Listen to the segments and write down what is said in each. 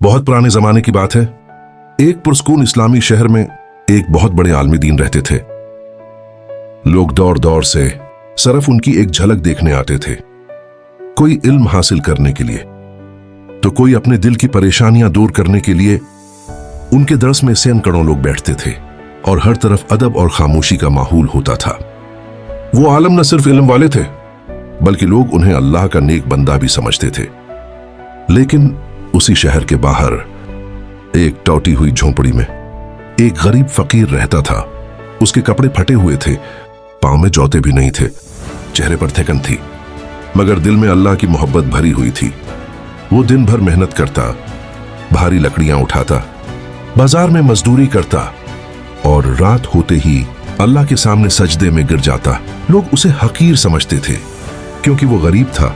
बहुत पुराने जमाने की बात है। एक पुरस्कून इस्लामी शहर में एक बहुत बड़े आलमी दीन रहते थे। लोग दौड़ दौड़ से सिर्फ उनकी एक झलक देखने आते थे, कोई इल्म हासिल करने के लिए, तो कोई अपने दिल की परेशानियां दूर करने के लिए। उनके दरस में सैकड़ों लोग बैठते थे और हर तरफ अदब और खामोशी का माहौल होता था। वो आलम न सिर्फ इल्म वाले थे, बल्कि लोग उन्हें अल्लाह का नेक बंदा भी समझते थे। लेकिन उसी शहर के बाहर एक टूटी हुई झोंपड़ी में एक गरीब फकीर रहता था। उसके कपड़े फटे हुए थे, पांव में जूते भी नहीं थे, चेहरे पर थकन थी, मगर दिल में अल्लाह की मोहब्बत भरी हुई थी। वो दिन भर मेहनत करता, भारी लकड़ियां उठाता, बाजार में मजदूरी करता और रात होते ही अल्लाह के सामने सजदे में गिर जाता। लोग उसे हकीर समझते थे क्योंकि वो गरीब था।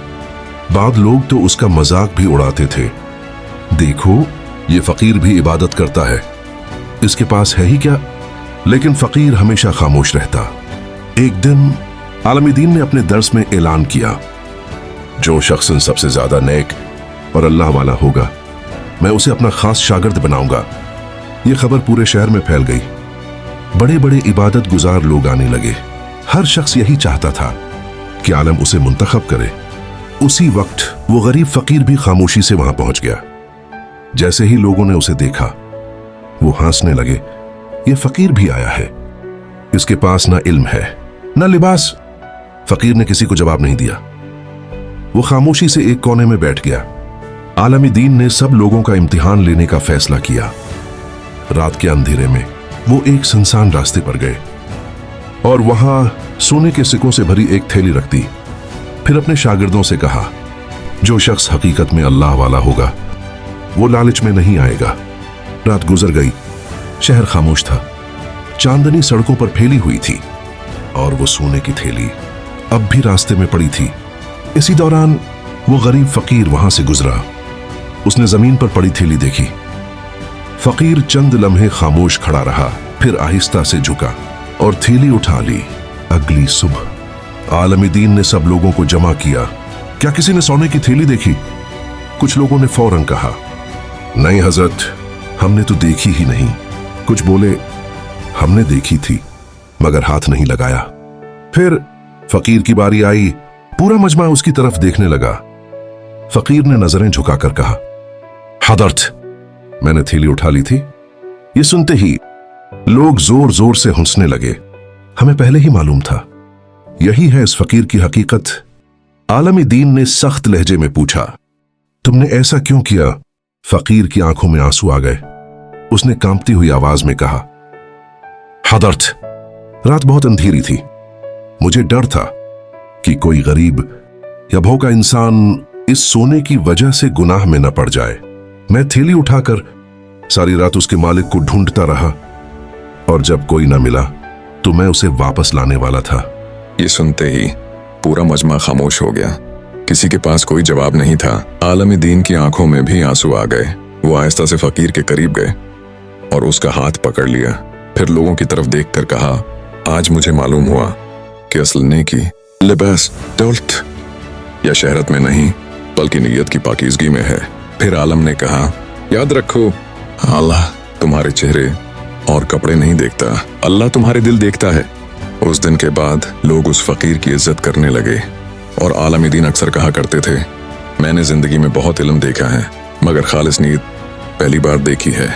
बाद लोग तो उसका मजाक भी उड़ाते थे, देखो ये फकीर भी इबादत करता है, इसके पास है ही क्या। लेकिन फकीर हमेशा खामोश रहता। एक दिन आलमी दीन ने अपने दर्स में ऐलान किया, जो शख्स सबसे ज्यादा नेक और अल्लाह वाला होगा, मैं उसे अपना खास शागिर्द बनाऊंगा। यह खबर पूरे शहर में फैल गई। बड़े बड़े इबादत गुजार लोग आने लगे। हर शख्स यही चाहता था कि आलम उसे मुंतखब करे। उसी वक्त वो गरीब फकीर भी खामोशी से वहां पहुंच गया। जैसे ही लोगों ने उसे देखा, वो हंसने लगे। ये फकीर भी आया है, इसके पास ना इल्म है ना लिबास। फकीर ने किसी को जवाब नहीं दिया। वो खामोशी से एक कोने में बैठ गया। आलमी दीन ने सब लोगों का इम्तिहान लेने का फैसला किया। रात के अंधेरे में वो एक सुनसान रास्ते पर गए और वहां सोने के सिक्कों से भरी एक थैली रख दी। फिर अपने शागिर्दों से कहा, जो शख्स हकीकत में अल्लाह वाला होगा, वो लालच में नहीं आएगा। रात गुजर गई, शहर खामोश था। चांदनी सड़कों पर फैली हुई थी और वो सोने की थैली अब भी रास्ते में पड़ी थी। इसी दौरान वो गरीब फकीर वहां से गुजरा। उसने जमीन पर पड़ी थैली देखी। फकीर चंद लम्हे खामोश खड़ा रहा, फिर आहिस्ता से झुका और थैली उठा ली। अगली सुबह आलमी दीन ने सब लोगों को जमा किया। क्या किसी ने सोने की थैली देखी? कुछ लोगों ने फौरन कहा, नहीं हजरत, हमने तो देखी ही नहीं। कुछ बोले, हमने देखी थी मगर हाथ नहीं लगाया। फिर फकीर की बारी आई। पूरा मजमा उसकी तरफ देखने लगा। फकीर ने नजरें झुकाकर कहा, हजरत, मैंने थैली उठा ली थी। ये सुनते ही लोग जोर जोर से हंसने लगे। हमें पहले ही मालूम था, यही है इस फकीर की हकीकत। आलमी दीन ने सख्त लहजे में पूछा, तुमने ऐसा क्यों किया? फकीर की आंखों में आंसू आ गए। उसने कांपती हुई आवाज में कहा, हजरत, रात बहुत अंधेरी थी। मुझे डर था कि कोई गरीब या भूखा इंसान इस सोने की वजह से गुनाह में न पड़ जाए। मैं थैली उठाकर सारी रात उसके मालिक को ढूंढता रहा और जब कोई न मिला तो मैं उसे वापस लाने वाला था। ये सुनते ही पूरा मजमा खामोश हो गया। किसी के पास कोई जवाब नहीं था। आलमी दीन की आंखों में भी आंसू आ गए। वो आहिस्ता से फकीर के करीब गए और उसका हाथ पकड़ लिया। फिर लोगों की तरफ देखकर कहा, आज मुझे मालूम हुआ कि असल नेकी लिबास, दौलत या शहरत में नहीं, बल्कि नीयत की पाकीज़गी में है। फिर आलम ने कहा, याद रखो, अल्लाह तुम्हारे चेहरे और कपड़े नहीं देखता, अल्लाह तुम्हारे दिल देखता है। उस दिन के बाद लोग उस फकीर की इज्जत करने लगे और आलमी दीन अक्सर कहा करते थे, मैंने जिंदगी में बहुत इल्म देखा है, मगर खालिस नीयत पहली बार देखी है।